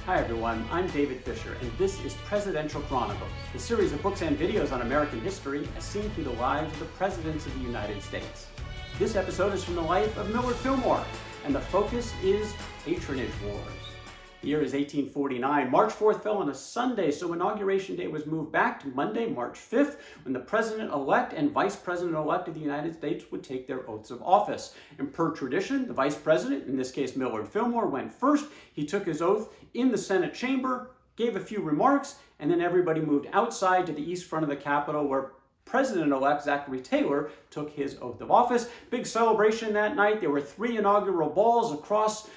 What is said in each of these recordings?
Hi everyone, I'm David Fisher, and this is Presidential Chronicles, the series of books and videos on American history as seen through the lives of the presidents of the United States. This episode is from the life of Millard Fillmore, and the focus is Patronage Wars. The year is 1849. March 4th fell on a Sunday, so Inauguration Day was moved back to Monday, March 5th, when the President-elect and Vice President-elect of the United States would take their oaths of office. And per tradition, the Vice President, in this case Millard Fillmore, went first. He took his oath in the Senate chamber, gave a few remarks, and then everybody moved outside to the east front of the Capitol where President-elect Zachary Taylor took his oath of office. Big celebration that night. There were 3 inaugural balls across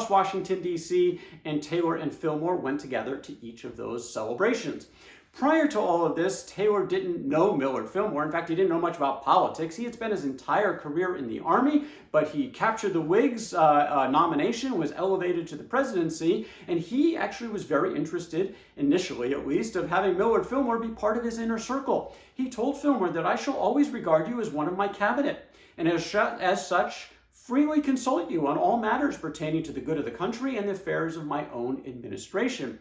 Washington, D.C., and Taylor and Fillmore went together to each of those celebrations. Prior to all of this, Taylor didn't know Millard Fillmore. In fact, he didn't know much about politics. He had spent his entire career in the Army, but he captured the Whigs' nomination, was elevated to the presidency, and he actually was very interested, initially at least, of having Millard Fillmore be part of his inner circle. He told Fillmore that I shall always regard you as one of my cabinet, and as such, freely consult you on all matters pertaining to the good of the country and the affairs of my own administration.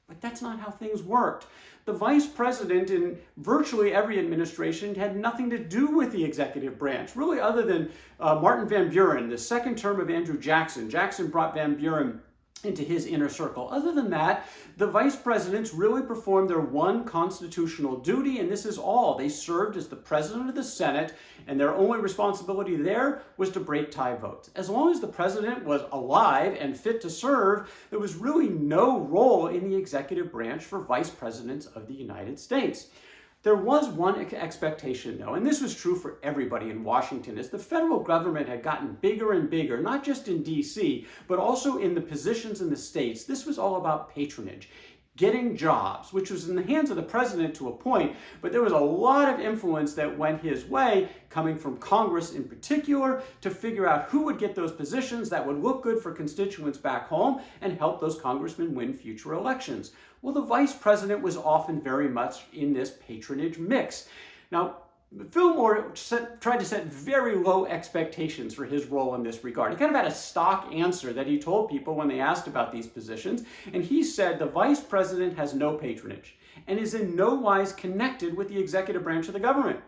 But that's not how things worked. The vice president in virtually every administration had nothing to do with the executive branch, really other than Martin Van Buren, the second term of Andrew Jackson. Jackson brought Van Buren into his inner circle. Other than that, the vice presidents really performed their one constitutional duty, and this is all. They served as the president of the Senate, and their only responsibility there was to break tie votes. As long as the president was alive and fit to serve, there was really no role in the executive branch for vice presidents of the United States. There was one expectation, though, and this was true for everybody in Washington, as the federal government had gotten bigger and bigger, not just in D.C., but also in the positions in the states. This was all about patronage, getting jobs, which was in the hands of the president to a point, but there was a lot of influence that went his way, coming from Congress in particular, to figure out who would get those positions that would look good for constituents back home and help those congressmen win future elections. Well, the vice president was often very much in this patronage mix. Now, Fillmore tried to set very low expectations for his role in this regard. He kind of had a stock answer that he told people when they asked about these positions, and he said the vice president has no patronage and is in no wise connected with the executive branch of the government.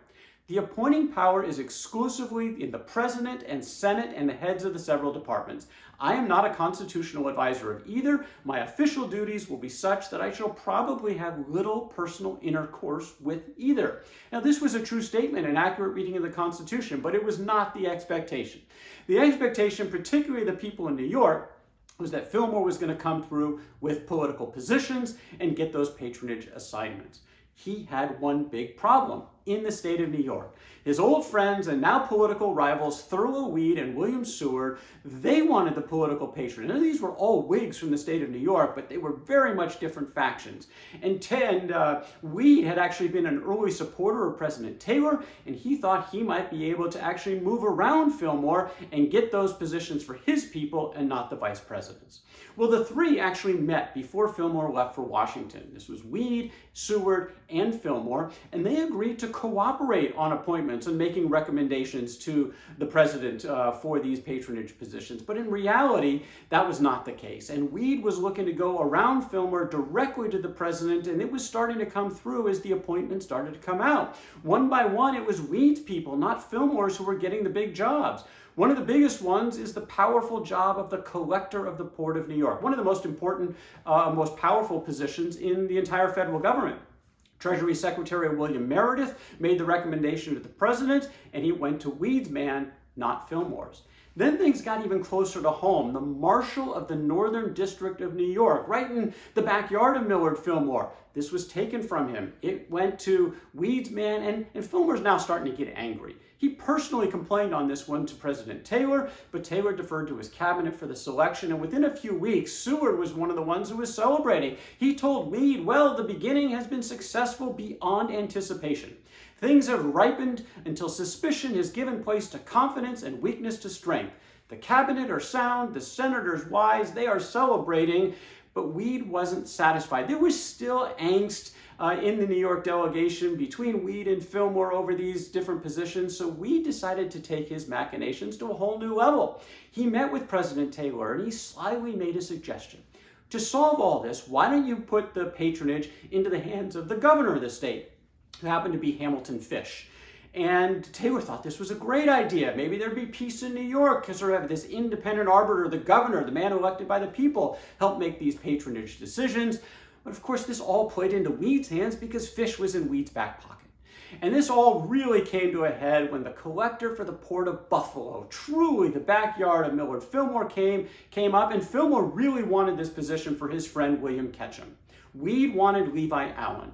The appointing power is exclusively in the president and Senate and the heads of the several departments. I am not a constitutional advisor of either. My official duties will be such that I shall probably have little personal intercourse with either. Now, this was a true statement, an accurate reading of the Constitution, but it was not the expectation. The expectation, particularly the people in New York, was that Fillmore was going to come through with political positions and get those patronage assignments. He had one big problem in the state of New York. His old friends and now political rivals, Thurlow, Weed, and William Seward, they wanted the political patronage. And these were all Whigs from the state of New York, but they were very much different factions. And Weed had actually been an early supporter of President Taylor, and he thought he might be able to actually move around Fillmore and get those positions for his people and not the vice presidents. Well, the 3 actually met before Fillmore left for Washington. This was Weed, Seward, and Fillmore, and they agreed to cooperate on appointments and making recommendations to the president for these patronage positions. But in reality, that was not the case. And Weed was looking to go around Fillmore directly to the president, and it was starting to come through as the appointments started to come out. One by one, it was Weed's people, not Fillmore's, who were getting the big jobs. One of the biggest ones is the powerful job of the collector of the Port of New York, one of the most important, most powerful positions in the entire federal government. Treasury Secretary William Meredith made the recommendation to the president, and he went to Weed's man, not Fillmore's. Then things got even closer to home. The Marshal of the Northern District of New York, right in the backyard of Millard Fillmore, this was taken from him. It went to Weed's man, and Fillmore's now starting to get angry. He personally complained on this one to President Taylor, but Taylor deferred to his cabinet for the selection, and within a few weeks, Seward was one of the ones who was celebrating. He told Weed, well, the beginning has been successful beyond anticipation. Things have ripened until suspicion has given place to confidence and weakness to strength. The cabinet are sound, the senators wise, they are celebrating, but Weed wasn't satisfied. There was still angst in the New York delegation between Weed and Fillmore over these different positions, so Weed decided to take his machinations to a whole new level. He met with President Taylor and he slyly made a suggestion. To solve all this, why don't you put the patronage into the hands of the governor of the state, who happened to be Hamilton Fish? And Taylor thought this was a great idea. Maybe there'd be peace in New York because sort of this independent arbiter, the governor, the man elected by the people, helped make these patronage decisions. But of course, this all played into Weed's hands because Fish was in Weed's back pocket. And this all really came to a head when the collector for the Port of Buffalo, truly the backyard of Millard Fillmore, came up, and Fillmore really wanted this position for his friend William Ketchum. Weed wanted Levi Allen.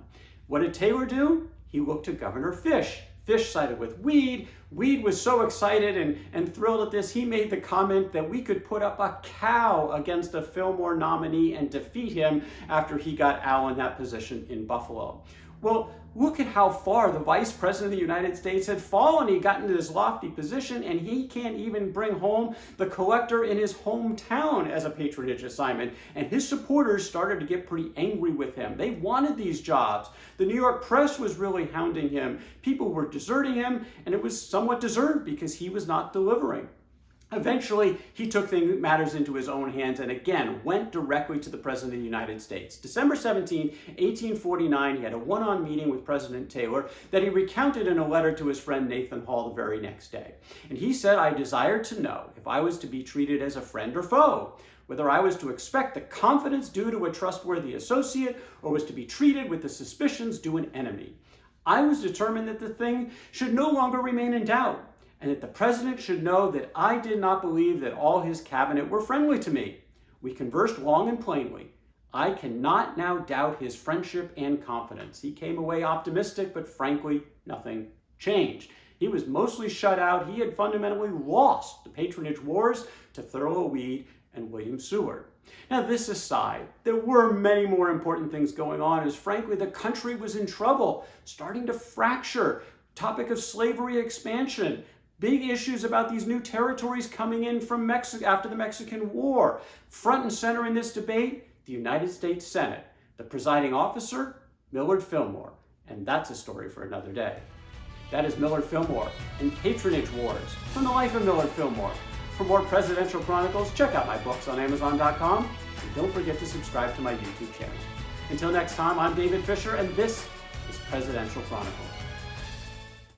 What did Taylor do? He looked to Governor Fish. Fish sided with Weed. Weed was so excited and thrilled at this, he made the comment that we could put up a cow against a Fillmore nominee and defeat him after he got Allen that position in Buffalo. Well, look at how far the Vice President of the United States had fallen. He got into this lofty position, and he can't even bring home the collector in his hometown as a patronage assignment. And his supporters started to get pretty angry with him. They wanted these jobs. The New York press was really hounding him. People were deserting him, and it was somewhat deserved because he was not delivering. Eventually, he took matters into his own hands and again went directly to the President of the United States. December 17, 1849, he had a one-on meeting with President Taylor that he recounted in a letter to his friend Nathan Hall the very next day. And he said, "I desired to know if I was to be treated as a friend or foe, whether I was to expect the confidence due to a trustworthy associate or was to be treated with the suspicions due an enemy. I was determined that the thing should no longer remain in doubt, and that the president should know that I did not believe that all his cabinet were friendly to me. We conversed long and plainly. I cannot now doubt his friendship and confidence." He came away optimistic, but frankly, nothing changed. He was mostly shut out. He had fundamentally lost the patronage wars to Thurlow, Weed, and William Seward. Now, this aside, there were many more important things going on as, frankly, the country was in trouble, starting to fracture. Topic of slavery expansion. Big issues about these new territories coming in from Mexico after the Mexican War. Front and center in this debate, the United States Senate. The presiding officer, Millard Fillmore. And that's a story for another day. That is Millard Fillmore and Patronage Wars from the life of Millard Fillmore. For more presidential chronicles, check out my books on Amazon.com. And don't forget to subscribe to my YouTube channel. Until next time, I'm David Fisher, and this is Presidential Chronicles.